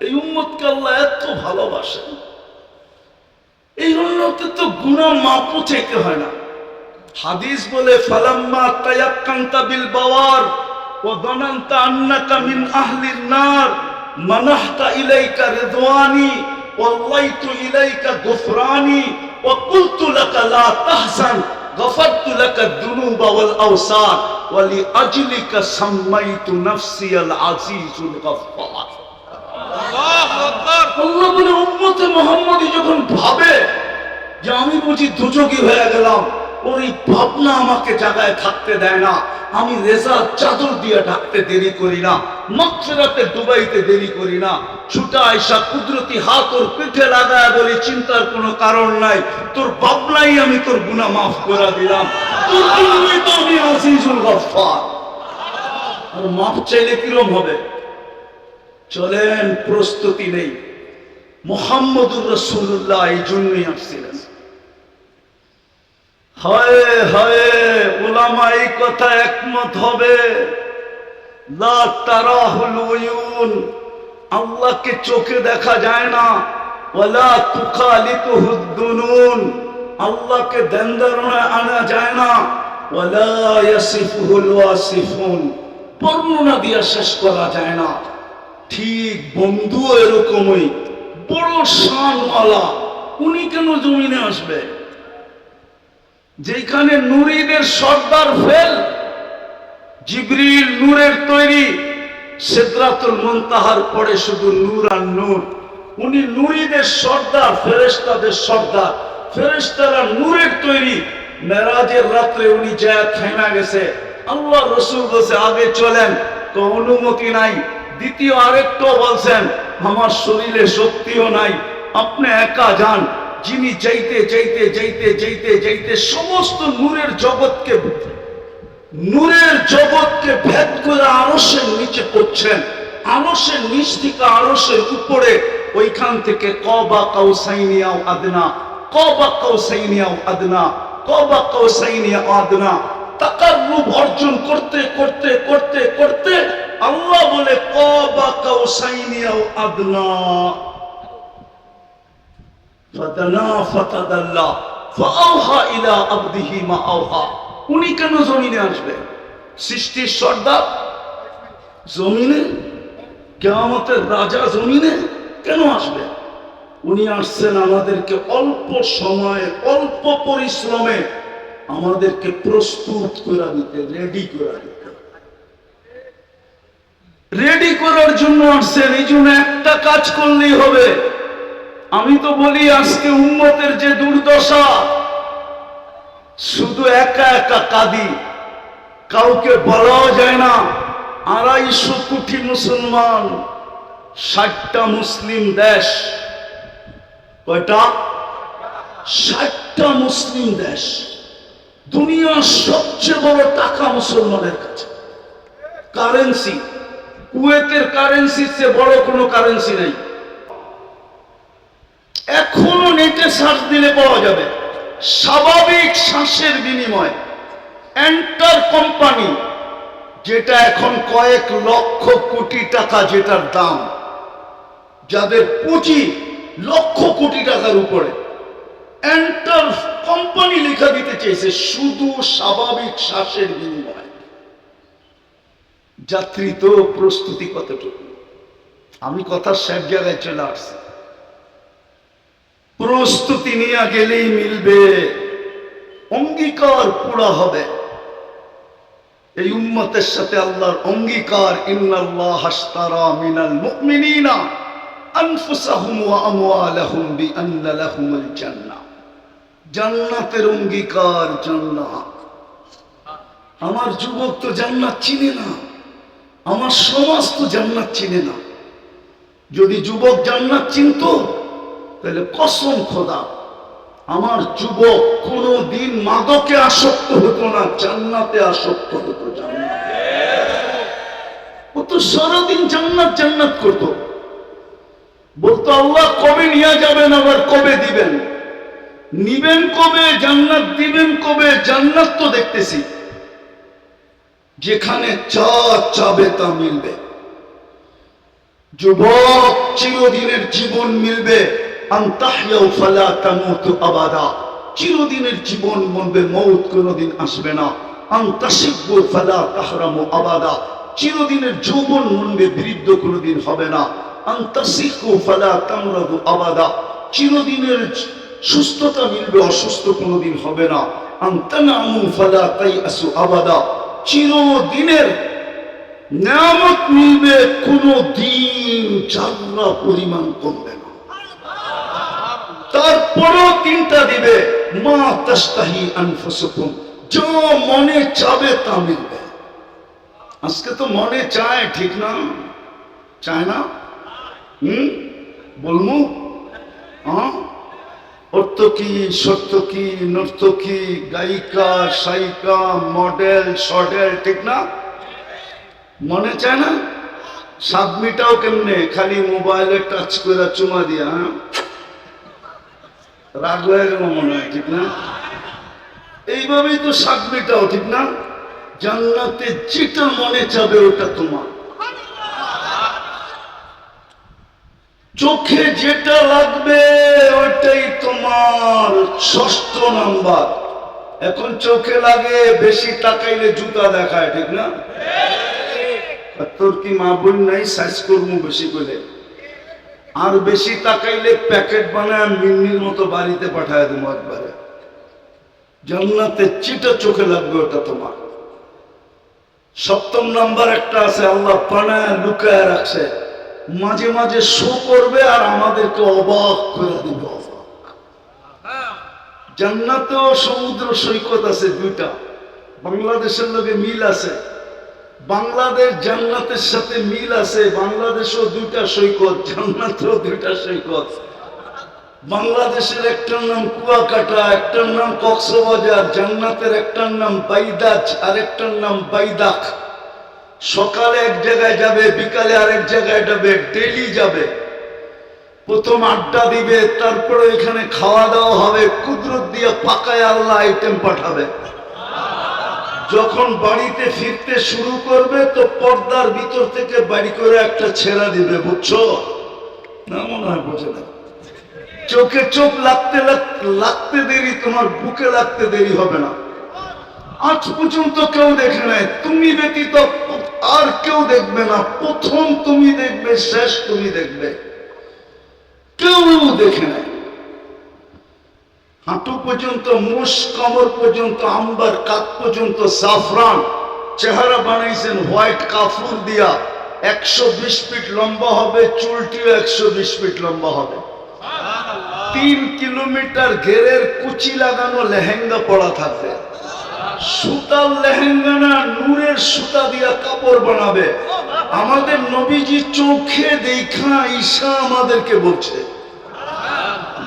এই উম্মতকে আল্লাহ এত ভালোবাসেন, এই উম্মতের তো গুনাহ মাপও চাইতে হয় না। হাদিস বলে ফালাম্মা তায়াক্কানতা বিল বাওয়ার ওয়া যানানতা আন্নাকা মিন আহলিন নার মানাহতা ইলাইকা রিদওয়ানি ওয়াল্লাইতু ইলাইকা গুফরানি ওয়া কুলতু লাকা লা তাহজান গফারতু লাকা যুনুবা ওয়াল আওসার ওয়া লিআজলিকা সাম্মাইতু নাফসি আল আজিজুল গফফার। আল্লাহু আকবার। আল্লাহ বলে উম্মতে মুহাম্মদী যখন ভাবে যে আমি বুঝি দুযোগী হয়ে গেলাম, ওই ভাবনা আমাকে জায়গায় থাকতে দেয় না। আমি রেজার চাদর দিয়ে ঢাকতে দেরি করি না, মাগফিরাতে ডুবাইতে দেরি করি না। ছুটা আয়সা কুদরতি হাত ওর পিঠে লাগায় বলি চিন্তার কোনো কারণ নাই, তোর ভাবনাই আমি তোর গুনাহ মাফ করে দিলাম, তোর জন্যই তো আমি আজিজুল গফফার। আর মাফ চাইলে কিরম হবে? চলেন, প্রস্তুতি নেই। মুহাম্মদুর রাসূলুল্লাহ এই জন্যই আসছিলেন। হায় হায়, উলামা এই কথা একমত হবে, লা তারাহুল উয়ুন, আল্লাহকে চোখে দেখা যায় না, ওয়ালা তুখালিতুহুদ দুনুন, আল্লাহকে দেনদারণায় আনা যায় না, ওয়ালা ইয়াসিফুহুল ওয়াসিফুন, বর্ণনা দিয়ে শেষ করা যায় না। ঠিক বন্ধু এরকমই বড় শানওয়ালা, উনি কেন জমিনে আসবে? যেখানে নূরীদের সর্দার ফেল, জিবরিল নূরের তৈরি, সিদরাতুল মুনতাহার পরে শুধু নূর আর নূর। উনি নূরীদের সর্দার, ফেরেশতাদের সর্দার, ফেরেশতারা নূরের তৈরি। মেরাজের রাত্রে উনি যায় থেমে গেছে, আল্লাহ রাসূল বলছে আগে চলেন, তো অনুমতি নাই। দ্বিতীয় আরেকটা বলছেন আমার শরীরে শক্তিও নাই, আপনি একা যান। যিনি যাইতে যাইতে যাইতে যাইতে যাইতে সমস্ত নূরের জগৎকে ভেদ করে আরশের নিচে পড়ছেন, আরশের নিচ থেকে আরশের উপরে, ওইখান থেকে কবা কাউসাইনি আও আদনা, কবা কাউসাইনি আও আদনা, কবা কাউসাইনি আও আদনা, তাকাররুব অর্জন করতে করতে করতে করতে আল্লাহ বলে কবা কাউসাইনি আও আদনা, ফাদানা ফাতাদাল্লা ফাআওহা ইলা আবদিহি মা আওহা। উনি কেন জমিনে আসবে? সৃষ্টির সর্দার জমিনে, কিয়ামতের রাজা জমিনে কেন আসবে? উনি আসছেন আমাদেরকে অল্প সময়ে অল্প পরিশ্রমে আমাদেরকে প্রস্তুত করে দিতে, রেডি করে দিতে, রেডি করার জন্য আসছেন। এই জন্য একটা কাজ করলেই হবে। আমি তো বলি আজকে উম্মতের যে দুর্দশা, শুধু একা একা কাঁদি, কাউকে বলাও যায় না। 250 কোটি মুসলমান, 60টা মুসলিম দেশ। কয়টা? 60টা মুসলিম দেশ। দুনিয়ার সবচেয়ে বড় টাকা মুসলমানের কাছে। কারেন্সি, কুয়েতের কারেন্সির চেয়ে বড় কোনো কারেন্সি নেই। এখনো নেটে সার্চ দিলে পাওয়া যাবে। স্বাভাবিক শ্বাসের বিনিময় এন্টার কোম্পানি, যেটা এখন কয়েক লক্ষ কোটি টাকা যেটার দাম, যাদের পুঁজি লক্ষ কোটি টাকার উপরে, এন্টার কোম্পানি লেখা দিতে চেয়েছে শুধু স্বাভাবিক শ্বাসের বিনিময়। যাত্রী তো প্রস্তুতি কতটুকু? আমি কথার শেষ জায়গায় চলে আসছি। প্রস্তুতি নিয়ে গেলেই মিলবে, অঙ্গীকার পুরা হবে। এই উম্মতের সাথে আল্লাহর অঙ্গীকার, ইন্নাল্লাহ আশতারা মিনাল মুমিনিনা আনফুসাহুম ওয়া আমওয়ালাহুম বিআন্না লাহুমুল জান্নাহ। জান্নাতের অঙ্গীকার জান্নাত। আমার যুবক তো জান্নাত চিনে না, আমার সমাজ তো জান্নাত চিনে না। যদি যুবক জান্নাত চিনতো তাহলে কসম খোদা আমার যুবক কোনদিন মাদকে আসক্ত হতো না, জান্নাতে আসক্ত হতো। জান্নাতে ও তো সারাদিন জান্নাত জান্নাত করতো, বলতো আল্লাহ কবে নিয়ে যাবেন, আবার কবে দিবেন, নিবেন কবে, জান্নাত দিবেন কবে। জান্নাত তো দেখতেছি, যেখানে যা চাবে তা মিলবে, যুবক, চিরদিনের জীবন মিলবে, আনতাহইয়াউ ফালা তামুতু আবাদা, চিরদিনের জীবন মিলবে, মউত কোনদিন আসবে না। আনতাশিব্বু ফালা তাহরামু আবাদা, চিরদিনের যৌবন মিলবে, বৃদ্ধ কোনদিন হবে না। আনতাসিহু ফালা তামরাদু আবাদা, চিরদিনের সুস্থতা মিলবে, অসুস্থ কোনদিন হবে না। আনতানামু ফালা তাইআসু আবাদা, চিরদিনের নিয়ামত মিলবে, কোনো দিন জাররা পরিমাণ কমবে না। তারপরও তিনটা দিবে, মা তাশতাহি আনফুসুকুম, যা মনে চাবে তা মিলবে। আজকে তো মনে চায়, ঠিক না? চায় না? বলমু অর্থকি, সত্যকি, নর্তকী, গায়িকা, সায়িকা, মডেল, সডেল, ঠিক না? মনে চায় না? স্বাদ মিটাও কেমনে? খালি মোবাইলে টাচ করে চুমা দিয়া, রাগ হয়ে গেল মনে হয়, ঠিক না? এইভাবেই তো স্বাদ মিটাও, ঠিক না? জান্নাতে যেটা মনে চাবে ওটা তোমার। চোখে যেটা লাগবে ওইটাই তোমার। 6ষ্ঠ নাম্বার, এখন চোখে লাগে বেশি তাকাইলে জুতা দেখায়, ঠিক না? তোর কি মা বোন নাই? সাইজ করবো বেশি করে, আর বেশি তাকাইলে প্যাকেট বানায় মিন্নির মতো বাড়িতে পাঠায় দেবো একবারে। জান্নাতে যেটা চোখে লাগবে ওটা তোমার। 7ম নাম্বার একটা আছে, আল্লাহ বানায় লুকায় রাখছে, মাঝে মাঝে শো করবে আর আমাদেরকে অবাক করে দিবে। জান্নাতেও সমুদ্র সৈকত আছে 2টা, বাংলাদেশের লোকে মিল আছে। বাংলাদেশ জান্নাতের সাথে মিল আছে, বাংলাদেশও 2টা সৈকত, জান্নাতেও 2টা সৈকত। বাংলাদেশের একটার নাম কুয়াকাটা, একটার নাম কক্সবাজার। জান্নাতের একটার নাম বাইদাজ আর একটার নাম বাইদাক। সকালে এক জায়গায় যাবে, বিকালে আরেক জায়গায় যাবে, ডেইলি যাবে। প্রথম আড্ডা দিবে, তারপরে এখানে খাওয়া দাওয়া হবে, কুদরত দিয়ে পাকায় আল্লাহ আইটেম পাঠাবে। যখন বাড়িতে ফিরতে শুরু করবে তো পর্দার ভিতর থেকে বাড়ি করে একটা ছেড়া দিবে, বুঝছো না? মনে হয় বোঝে না। চোখে চোখ লাগতে লাগতে দেরি, তোমার বুকে লাগতে দেরি হবে না। আজ পর্যন্ত কেউ দেখে নাই, তুমি ব্যতীত আর কেউ দেখবে না। প্রথম তুমি দেখবে, শেষ তুমি দেখবে, কেউ দেখে নাই। হাঁটু পর্যন্ত মুষ, কমর পর্যন্ত আম্বার, কাত পর্যন্ত জাফরান। চেহারা বানাইছেন হোয়াইট কাফুর দিয়া। 120 ফিট লম্বা হবে, চুলটিও 120 ফিট লম্বা হবে। 3 কিলোমিটার ঘেরের কুচি লাগানো লেহেঙ্গা পরা থাকবে। সুতার লেহেঙ্গা না, নূরের সুতা দিয়া কাপড় বানাবে। আমাদের নবীজি চোখে দেখা ঈশা আমাদেরকে বলছে।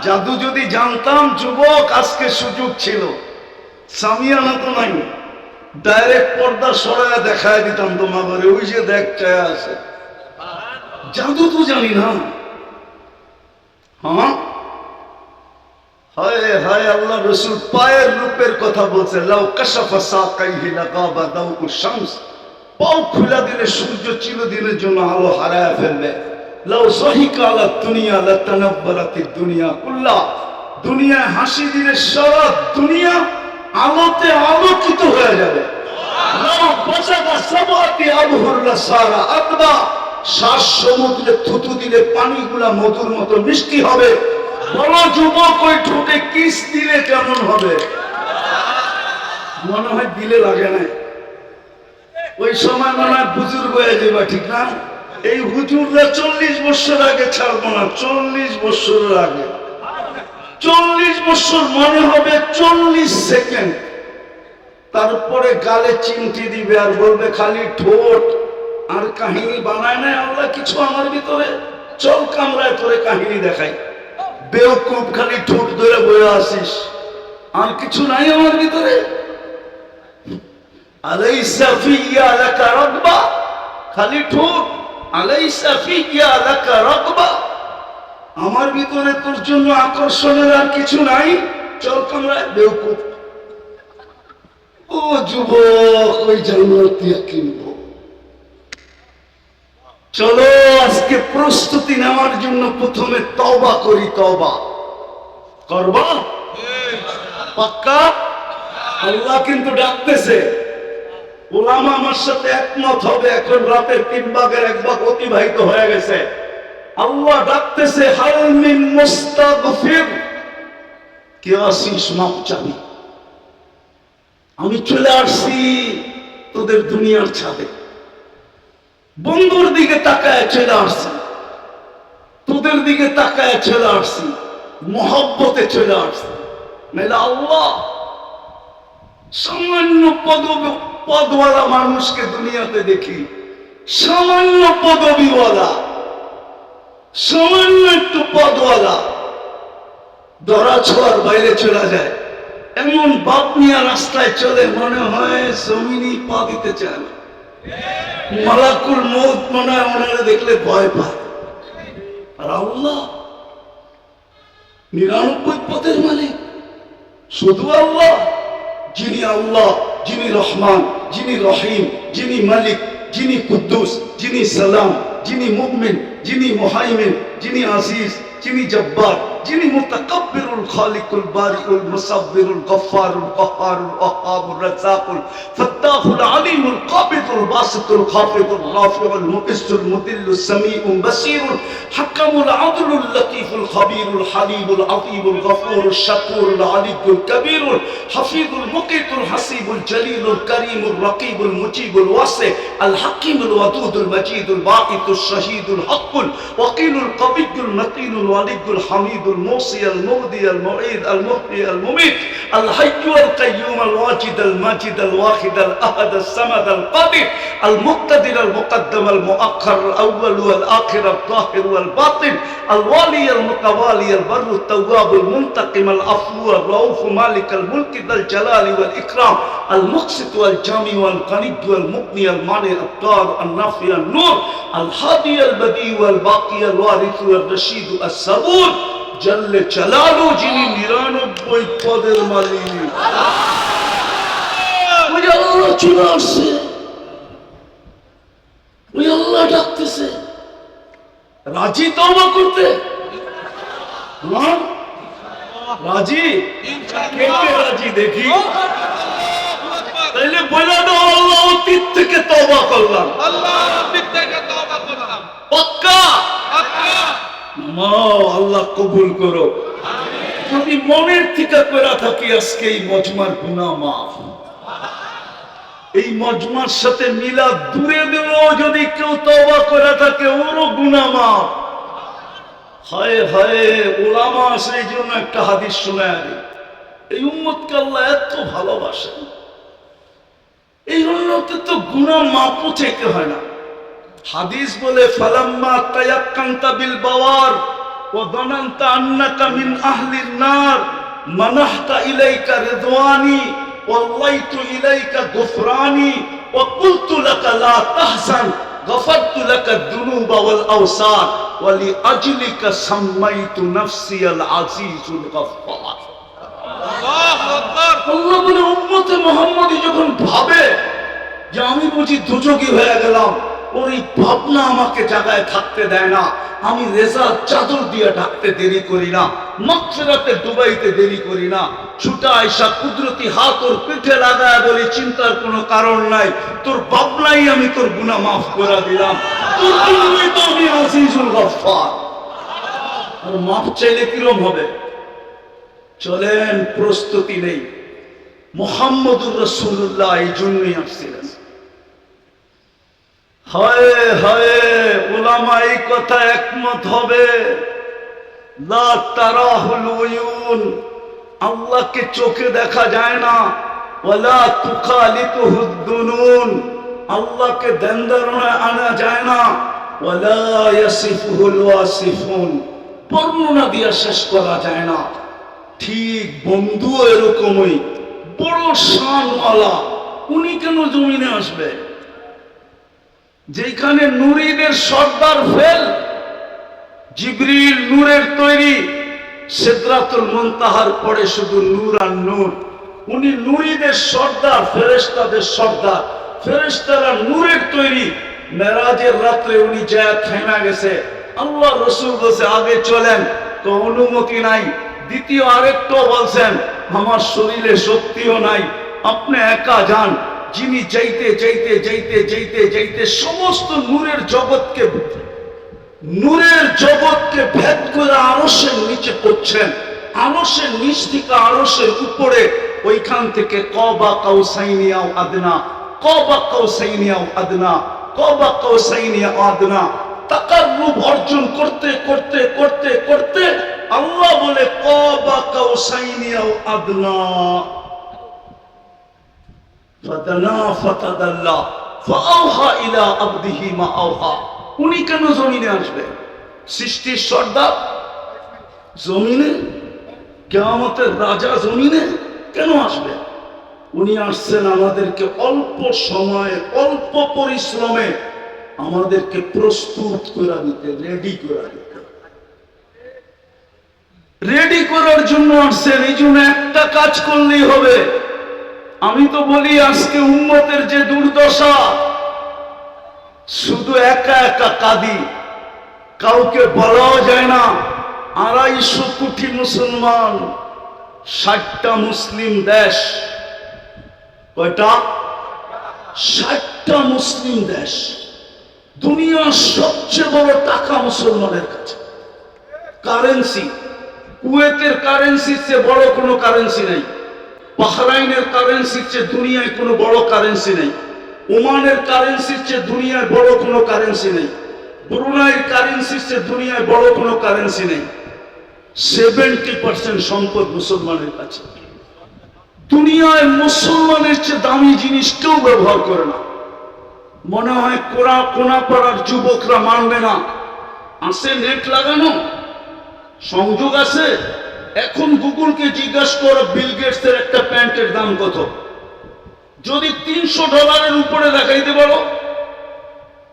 জাদু যদি জানতাম যুবক, আজকে সুযোগ ছিল। সামিয়ানা তো নাই, ডাইরেক্ট পর্দা সরায় দেখায় দিতাম তোমাকে, ওই যে দেখ চায় আছে। জাদু তো জানি না। হ্যাঁ, হায় হায়, আল্লাহ রসুল পায়ের রূপের কথা বলছে। লাউ কাশাফা সাকাইহি লাগাবা দাউকু শামস, পাও খুলে দিলে সূর্য চিরদিনের জন্য আলো হারায় ফেলবে। লাউ সহিকা আলা দুনিয়া লাতানাব্বারাতিদ দুনিয়া কুল্লা, দুনিয়ায় হাসি দিলে সারা দুনিয়া আলোতে আলোকিত হয়ে যাবে। লাউ বাসাদা সাবাতি আবহুরলা সারা আকবা, 7 সমুদ্রে থুতু দিলে পানিগুলা মধুর মতো মিষ্টি হবে। বলো যুবক, ওই ঠোঁটে কিস দিলে কেমন হবে? মনে হয় দিলে লাগে না। ওই সময় মনে হয় বুজুর্গ হয়ে যাবে, ঠিক না? এই হুজুররা 40 বছর আগে ছাড়বো না, 40 বছরের আগে। 40 বছর মনে হবে 40 সেকেন্ড। তারপরে গালে চিমটি দিবে আর বলবে খালি ঠোঁট। আর কাহিনী বানায় নাই আল্লাহ কিছু আমার ভিতরে। চল কামরায় তোরে কাহিনী দেখাই। বেওকুব, খালি ঠোঁট ধরে বয়ে আসিস, আর কিছু নাই আমার ভিতরে। আলাইসা ফিয়া লাকা রাগবা, খালি ঠোঁট। আলাইসা ফিয়া লাকা রাগবা, আমার ভিতরে তোর জন্য আকর্ষণের আর কিছু নাই। চল কামরায়, বেওকুব। ও যুবক, ওই জান্নাত দিয়ে কিনবো। চলো আজকে প্রস্তুতি নেওয়ার জন্য প্রথমে তওবা করি। তওবা করবা পাক্কা? আল্লাহ কিন্তু ডাকতেছে। ওলামা আমার সাথে একমত হবে। এখন রাতের 3 ভাগের 1 ভাগ অতিবাহিত হয়ে গেছে। আল্লাহ ডাকতেছে, হাল মিন মুস্তাগফির, কে আসিস মাপ চাবি। আমি চলে আসছি তোদের দুনিয়ার ছাদে, বন্ধুর দিকে তাকায় চলে আসছি, তোদের দিকে তাকায় চলে আসছি, মহব্বতে চলে আসছি। নাহলে আল্লাহ সামান্য পদওয়ালা মানুষকে দুনিয়াতে দেখি, সামান্য পদবিওয়ালা, সামান্য একটু পদওয়ালা ধরা ছোঁয়ার বাইরে চলে যায়। এমন বাপ নিয়ে রাস্তায় চলে, মনে হয় জমিনই পা দিতে চায় না। মালাকুল মউত মনে হয় ওনারা দেখলে ভয় পায়। আর আল্লাহ 99 পদের মালিক শুধু আল্লাহ, যিনি রহমান, যিনি রহিম, যিনি মালিক, যিনি কুদ্দুস, যিনি সালাম, যিনি মুমিন, যিনি মুহাইমিন, যিনি আজিজ, যিনি জব্বার, যিনি মুতাকাব্বিরুল খালিকুল বারিউল মুসাব্বিরুল গফফারুল কহ্হারুল ওয়াহ্হাবুর রাজ্জাকুল ফাত্তাহুল আলিমুল কাবিদুল বাসিতুল খাফিদুল রাফিউল মুইজ্জুল মুদিল্লুস সামিউল বাসীরুল হাকামুল আদলুল লতীফুল খবীরুল হালিমুল আযীমুল গফুরুশ শাকুরুল আলিয়ুল কবীরুল হাফিজুল মুকিতুল হাসিবুল জলিলুল করিমুল রকিবুল মুজিবুল ওয়াসি আল হাকিমুল ওয়াদুদুল মজিদুল বাঈতুশ শাহীদুল হকুল ওয়াকিলুল কবিয়্যুল মতিনুল ওয়ালিয়ুল হামিদুল الموصي المغدي المعيد المحيي المميت الحي القيوم الواجد الماجد الواحد الأحد الصمد القادر المقتدر المقدم المؤخر الأول والآخر الظاهر والباطن الوالي المتوالي البر التواب المنتقم العفو الرؤوف مالك الملك ذا الجلال والإكرام المقسط والجامع والغني والمغني المانع الضار النافع النور الهادي البديع والباقي الوارث والرشيد الصبور জাল্লে চালালু, যিনি 99 পদের মালিক। ওই আল্লাহ চলে আসছে, ওই আল্লাহ ডাকতেছে। রাজি তওবা করতে? রাজি? কে রাজি দেখি? তাইলে বলে দাও, আল্লাহ অতীত থেকে তওবা করলাম, পাক্কা? আল্লাহ কবুল করো। যদি মনের থেকে করে থাকি, আজকে এই মজমার গুনাহ মাফ। এই মজমার সাথে মিলাদ দূরে দিলেও যদি কেউ তওবা করে থাকে, ওরও গুনাহ মাফ। হায় হায়, ওলামা সেই জন্য একটা হাদিস শোনায়, এই উম্মতকে আল্লাহ এত ভালোবাসেন, এই উম্মতে তো গুনাহ মাফও চাইতে হয় না। হাদিস বলে, ফালাম্মা তায়াক্কানতা বিল বাওয়ার ওয়া যানানতা আন্নাকা মিন আহলিন নার মানাহতা ইলাইকা রিদওয়ানি ওয়াল্লাইতু ইলাইকা গুফরানি ওয়া কুলতু লাকা লা তাহজান গফারতু লাকা যুনুবা ওয়াল আওসার ওয়া লিআজলিকা সাম্মাইতু নাফসি আল আজিজুল গফফার। আল্লাহু আকবার। আল্লাহ বলে, উম্মতে মুহাম্মদী যখন ভাবে যে আমি বুঝি দুজকি হয়ে গেলাম, ওর এই ভাবনা আমাকে জায়গায় থাকতে দেয় না। আমি রেজার চাদর দিয়ে ঢাকতে দেরি করি না, মাগফিরাতে ডুবাইতে দেরি করি না। ছুটা আয়সা কুদরতি হাত ওর পিঠে লাগায় বলি, চিন্তার কোনো কারণ নাই, তোর ভাবনাই আমি তোর গুনাহ মাফ করে দিলাম। তোর জন্যই তো আমি আজিজুল গফফার। আর মাফ চাইলে কিরম হবে? চলেন, প্রস্তুতি নেই। মুহাম্মদুর রাসূলুল্লাহ এই জন্যই আসছিলেন। হায় হায়, উলামা এই কথা একমত হবে। লা তারাহুল উয়ুন, আল্লাহকে চোখে দেখা যায় না। ওয়ালা তুখালিতুহুদ দুনুন, আল্লাহকে ধ্যান-ধারণায় আনা যায় না। ওয়ালা ইয়াসিফুহুল ওয়াসিফুন, বর্ণনা দিয়ে শেষ করা যায় না। ঠিক বন্ধু এরকমই বড় শানওয়ালা, উনি কেন জমিনে আসবে? যেখানে নূরীদের সর্দার ফেল, জিবরিল নূরের তৈরি, সিদরাতুল মুনতাহার পরে শুধু নূর আর নূর। উনি নূরীদের সর্দার, ফেরেশতাদের সর্দার। ফেরেশতারা নূরের তৈরি, মেরাজের রাত্রে উনি যায় থেমে গেছে। আল্লাহ রসুল বলছে আগে চলেন, তো অনুমতি নাই। দ্বিতীয় আরেকটু বলছেন আমার শরীরে শক্তিও নাই, আপনি একা যান। যিনি যাইতে যাইতে যাইতে যাইতে যাইতে সমস্ত নূরের জগৎকে ভেদ করে আরশের নিচে পড়ছেন। আরশের নিচ থেকে আরশের উপরে, ওইখান থেকে কবা কাউসাইনি আও আদনা, কবা কাউসাইনি আও আদনা, কবা কাউসাইনি আও আদনা, তাকাররুব অর্জন করতে করতে করতে করতে আল্লাহ বলে কবা কাউসাইনি আও আদনা, ফাদানা ফাতাদাল্লা ফাআওহা ইলা আবদিহি মা আওহা। উনি কেন জমিনে আসবে? সৃষ্টির সর্দার জমিনে, কিয়ামতের রাজা জমিনে কেন আসবে? উনি আসছেন আমাদেরকে অল্প সময়ে অল্প পরিশ্রমে আমাদেরকে প্রস্তুত করে দিতে, রেডি করে দিতে। রেডি করার জন্য আসছেন। এই জন্য একটা কাজ করলেই হবে। আমি তো বলি আজকে উম্মতের যে দুর্দশা, শুধু একা একা কাঁদি, কাউকে বলাও যায় না। 250 কোটি মুসলমান, 60টা মুসলিম দেশ। কয়টা? 60টা মুসলিম দেশ। দুনিয়ার সবচেয়ে বড় টাকা মুসলমানের কাছে। কারেন্সি, কুয়েতের কারেন্সির চেয়ে বড় কোনো কারেন্সি নাই। বাহরাইনের কারেন্সির চেয়ে দুনিয়ায় কোনো বড় কারেন্সি নেই। ওমানের কারেন্সির চেয়ে দুনিয়ায় বড় কোনো কারেন্সি নেই। ব্রুনাইয়ের কারেন্সির চেয়ে দুনিয়ায় বড় কোনো কারেন্সি নেই। 70% সম্পদ মুসলমানের কাছে। দুনিয়ায় মুসলমানের চেয়ে দামি জিনিস কেউ ব্যবহার করে না। মনে হয় কোনাপাড়ার যুবকরা মানবে না। আছে নেট লাগানো, সংযোগ আছে। এখন গুগলকে জিজ্ঞাসা করো বিল গেটসের একটা প্যান্টের দাম কত, যদি $300 উপরে দেখাইতে পারো,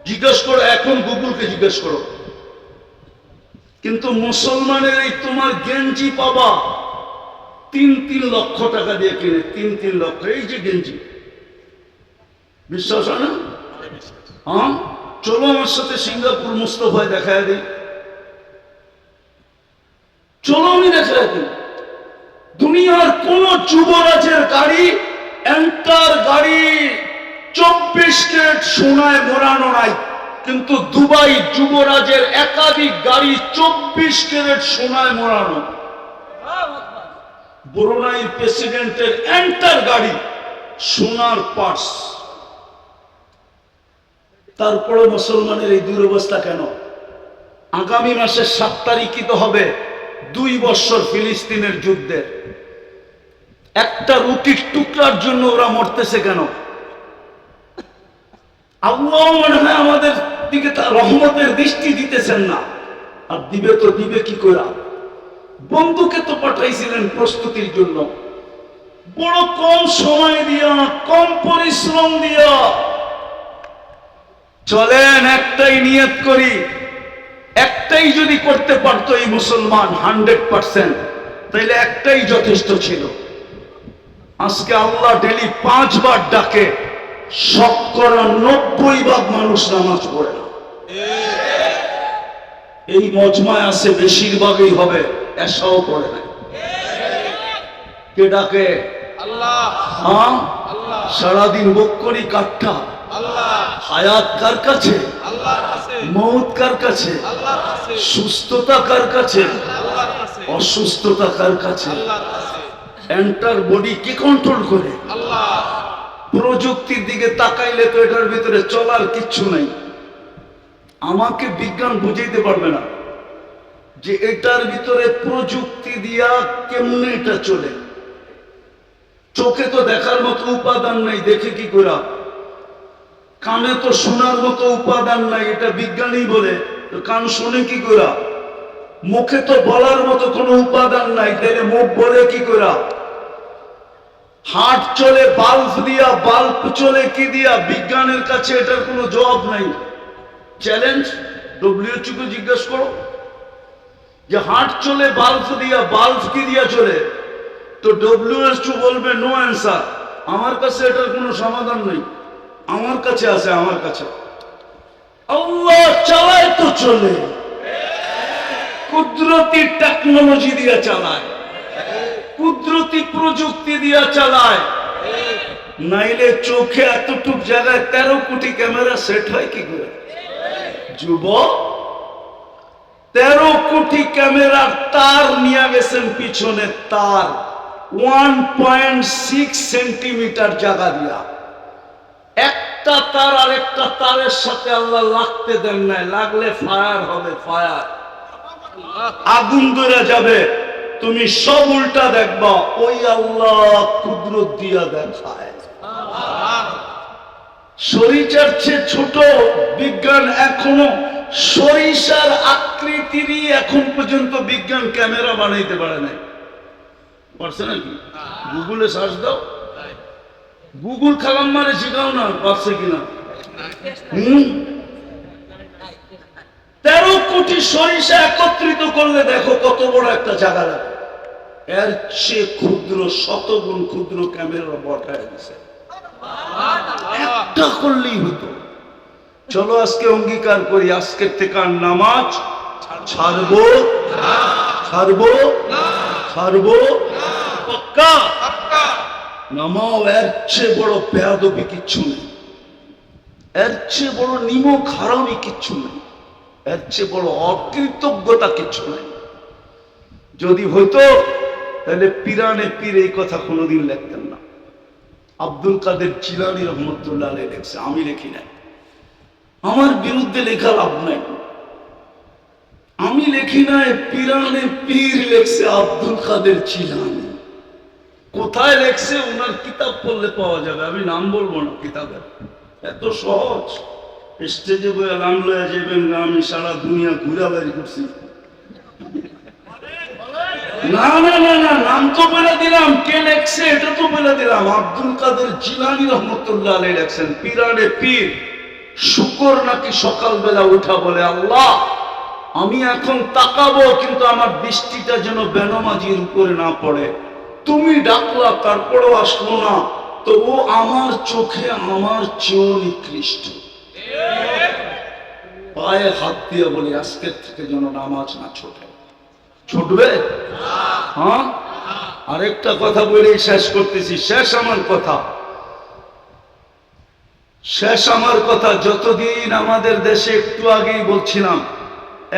জিজ্ঞাসা করো। এখন গুগলকে জিজ্ঞাসা করো। কিন্তু মুসলমানের এই তোমার গেঞ্জি পাবা 3-3 লক্ষ টাকা দিয়ে কিনে, 3-3 লক্ষ। এই যে গেঞ্জি, বিশ্বাস হয় না? হ্যাঁ, চলো আমার সাথে সিঙ্গাপুর মুস্তফায় দেখায় দিই। চলো আমি দেখায় দিই। দুনিয়ার কোন যুবরাজের গাড়ি, এন্টার গাড়ি 24 ক্যারেট সোনায় মোড়ানো নাই, কিন্তু দুবাই যুবরাজের একাধিক গাড়ি 24 ক্যারেট সোনায় মোড়ানো। ব্রুনাইয়ের প্রেসিডেন্টের এন্টার গাড়ি সোনার পার্স। তারপরে মুসলমানের এই দুরবস্থা কেন? আগামী মাসের 7 তারিখই তো হবে 2 বছর ফিলিস্তিনের যুদ্ধের। একটা রুটির টুকরার জন্য ওরা মরতেছে কেন? আল্লাহ মনে হয় আমাদের দিকে রহমতের দৃষ্টি দিতেছেন না। আর দিবে তো দিবে কি করে? বন্ধুকে তো পাঠাইছিলেন প্রস্তুতির জন্য, বড় কম সময় দিয়া, কম পরিশ্রম দিয়া। চলেন একটাই নিয়ত করি, একটাই যদি করতে পারতো এই মুসলমান 100%, তাইলে একটাই যথেষ্ট ছিল। আজকে আল্লাহ ডেলি 5 বার ডাকে, 90% মানুষ নামাজ পড়ে না। এই মজমায় আছে বেশিরভাগই হবে এসাও পড়ে না। কে ডাকে? আল্লাহ। হ্যাঁ, সারাদিন বক্করি কাঠটা। হায়াত কার কাছে? মৌত কার কাছে? সুস্থতা কার কাছে? অসুস্থতা কার কাছে? এন্টার বডি কে কন্ট্রোল করে? প্রযুক্তির দিকে তাকাইলে তো এটার ভিতরে চলার কিচ্ছু নাই। আমাকে বিজ্ঞান বুঝাইতে পারবে না যে এটার ভিতরে প্রযুক্তি দিয়া কেমনে এটা চলে। চোখে তো দেখার মতো উপাদান নাই, দেখে কি করা? কানে তো শোনার মতো উপাদান নাই, এটা বিজ্ঞানী বলে। তো কান শুনে কি করা? মুখে তো বলার মতো কোনো উপাদান নাই, তাহলে মুখ বলে কি করা? হার্ট চলে বাল্ব দিয়া, বাল্ব চলে কি দিয়া? বিজ্ঞানের কাছে এটার কোনো জবাব নাই। চ্যালেঞ্জ, WHO কে জিজ্ঞেস করো যে হার্ট চলে বাল্ব দিয়া, বাল্ব কি দিয়া চলে? তো WHO বলবে নো অ্যান্সার। আমার কাছে এটার কোনো সমাধান নেই। আমার কাছে আছে, আমার কাছে আল্লাহ চালায় তো চলে, কুদরতি টেকনোলজি দিয়ে চালায়, কুদরতি প্রযুক্তি দিয়ে চালায়। নাইলে চোখে এতটুক জায়গায় 13 কোটি ক্যামেরা সেট হয় কি করে? যুবক, 13 কোটি ক্যামেরার তার নিয়ে গেছেন পিছনে, তার 1.6 সেন্টিমিটার জায়গা দিয়া। একটা তার আরেকটা তারের সাথে আল্লাহ লাগতে দেন নাই, লাগলে ফায়ার হবে, ফায়ার, আগুন ধরে যাবে। তুমি সব উল্টা দেখবা, ওই আল্লাহ কুদরত দিয়া দেখায়। সরিষার চেয়ে ছোট বিজ্ঞান এখনো, সরিষার আকৃতিরই এখন পর্যন্ত বিজ্ঞান ক্যামেরা বানাইতে পারে নাই। পারছে নাকি? গুগলে সার্চ দাও, গুগল খালাম মারে শিখাও না, পারছে কিনা। 13 কোটি সরিষা একত্রিত করলে দেখো কত বড় একটা জায়গা লাগে। এর চেয়ে ক্ষুদ্র, শতগুণ ক্ষুদ্র ক্যামেরা বসায় দিছে, একটা করলেই হতো। চলো আজকে অঙ্গীকার করি, আজকের থেকে আর নামাজ ছাড়বো, ছাড়বো, ছাড়বো, পাক্কা। নামাও, এর চেয়ে বড় বেয়াদবি কিচ্ছু নেই, এর চেয়ে বড় নিমক হারামি কিচ্ছু নেই, এর চেয়ে বড় অকৃতজ্ঞতা কিচ্ছু নেই। যদি হইতো তাহলে পিরানে পীর এই কথা কোনোদিন লিখতেন না। আব্দুল কাদের জিলানী রহমতুল্লাহ আলাইহি লিখছে, আমি লিখি নাই। আমার বিরুদ্ধে লেখা লাভ নাই, আমি লিখি নাই, পিরানে পীর লিখছে আব্দুল কাদের জিলানী। কোথায় লেখছে ওনার কিতাব পড়লে পাওয়া যাবে, আমি নাম বলবো না কিতাবের। এত সহজ, স্টেজে বইয়া নাম লইয়া যাবেন না, আমি সারা দুনিয়া ঘুরা বাড়ি করছি। না না না না, নাম তো বলে দিলাম, কে লেখছে এটা তো বলে দিলাম। আব্দুল কাদের জিলানী রহমতুল্লাহ আলাইহি লেখছেন, পিরানে পীর শুকর নাকি সকালবেলা উঠা বলে, আল্লাহ আমি এখন তাকাবো কিন্তু আমার দৃষ্টিটা যেন বেনমাজির উপরে না পড়ে। তুমি ডাকলা তারপরেও আসলো না, তো ও আমার চোখে আমার চেয়েও নিকৃষ্ট। পায়ে হাত দিয়ে বলি আজকের থেকে যেন নামাজ না ছোটে। ছুটবে? হ্যাঁ। আরেকটা কথা বলেই শেষ করতেছি, শেষ আমার কথা, শেষ আমার কথা। যতদিন আমাদের দেশে, একটু আগেই বলছিলাম,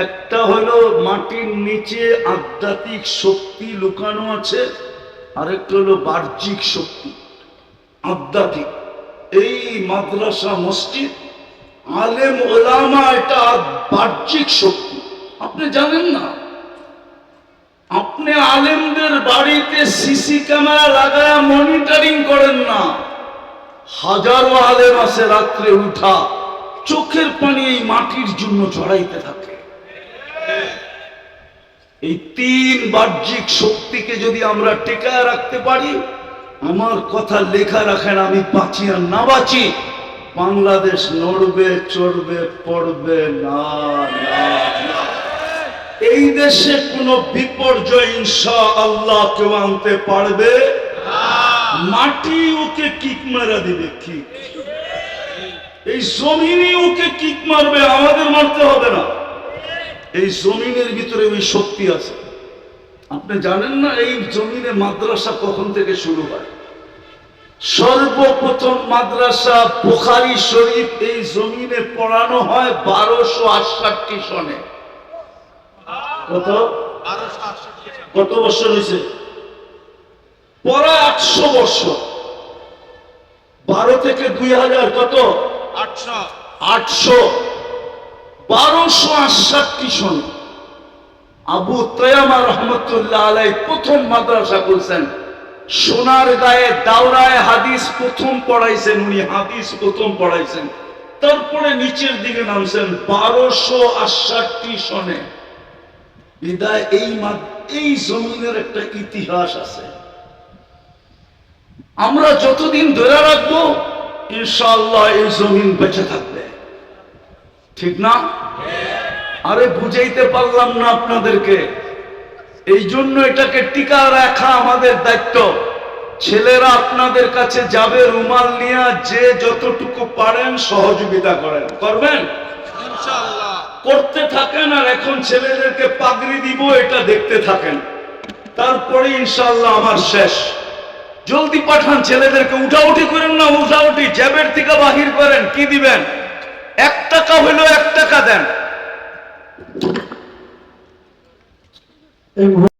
একটা হলো মাটির নিচে আধ্যাত্মিক শক্তি লুকানো আছে, আরেকটা হলো বাহ্যিক শক্তি। আধ্যাত্মিক, এই মাদ্রাসা, মসজিদ, আলেম ওলামা, এটা বাহ্যিক শক্তি। আপনি জানেন না, আপনি আলেমদের বাড়িতে সিসি ক্যামেরা লাগায়া মনিটরিং করেন না। হাজারো আলেম আছে রাত্রে উঠা চোখের পানি এই মাটির জন্য ঝরাইতে থাকে। এই 3 বাহ্যিক শক্তিকে যদি আমরা টেকায় রাখতে পারি, আমার কথা লেখা রাখেন, আমি বাঁচি আর না বাঁচি, বাংলাদেশ নড়বে, চড়বে, পড়বে না। এই দেশে কোনো বিপর্যয় ইনশাআল্লাহ কেউ আনতে পারবে না। মাটি ওকে কিক মারা দিবে, কিক। এই জমিনই ওকে কিক মারবে, আমাদের মারতে হবে না। এই জমিনের ভিতরে ওই শক্তি আছে। আপনি জানেন না এই জমিনে মাদ্রাসা কখন থেকে শুরু হয়? সর্বপ্রথম মাদ্রাসা বুখারী শরীফ এই জমিনে পড়ানো হয় 1268 সনে। কত বছর হয়েছে? পড়া 800 বছর। 12 থেকে 2000 কত? 800। 1268 সনে আবু তায়ামা রহমতুল্লাহ আলাইহি প্রথম মাদ্রাসা খুলছেন। সোনার গায়ে দাওরায়ে হাদিস প্রথম পড়াইছেন উনি, হাদিস প্রথম পড়াইছেন। তারপরে নিচের দিকে নামছেন 1268 সনে। বিদায় এই জমিনের একটা ইতিহাস আছে, আমরা যতদিন ধরে রাখবো ইনশাআল্লাহ এই জমিন বেঁচে থাকবে। ঠিক না? আরে বুঝাইতে পারলাম না আপনাদেরকে। এই জন্য এটাকে টিকা রাখা আমাদের দায়িত্ব। ছেলেরা আপনাদের কাছে যাবে রুমাল নিয়ে, যে যতটুকু পারেন সহযোগিতা করেন, করবেন। ইনশাআল্লাহ করতে থাকেন, আর এখন ছেলেদেরকে পাগড়ি দিব এটা দেখতে থাকেন, তারপরে ইনশাআল্লাহ আমার শেষ। জলদি পাঠান ছেলেদেরকে, উঠাউঠি করেন না, উঠাউঠি জ্যাবের থেকে বাহির করেন। কি দিবেন? 1 টাকা হইলো 1 টাকা দেন।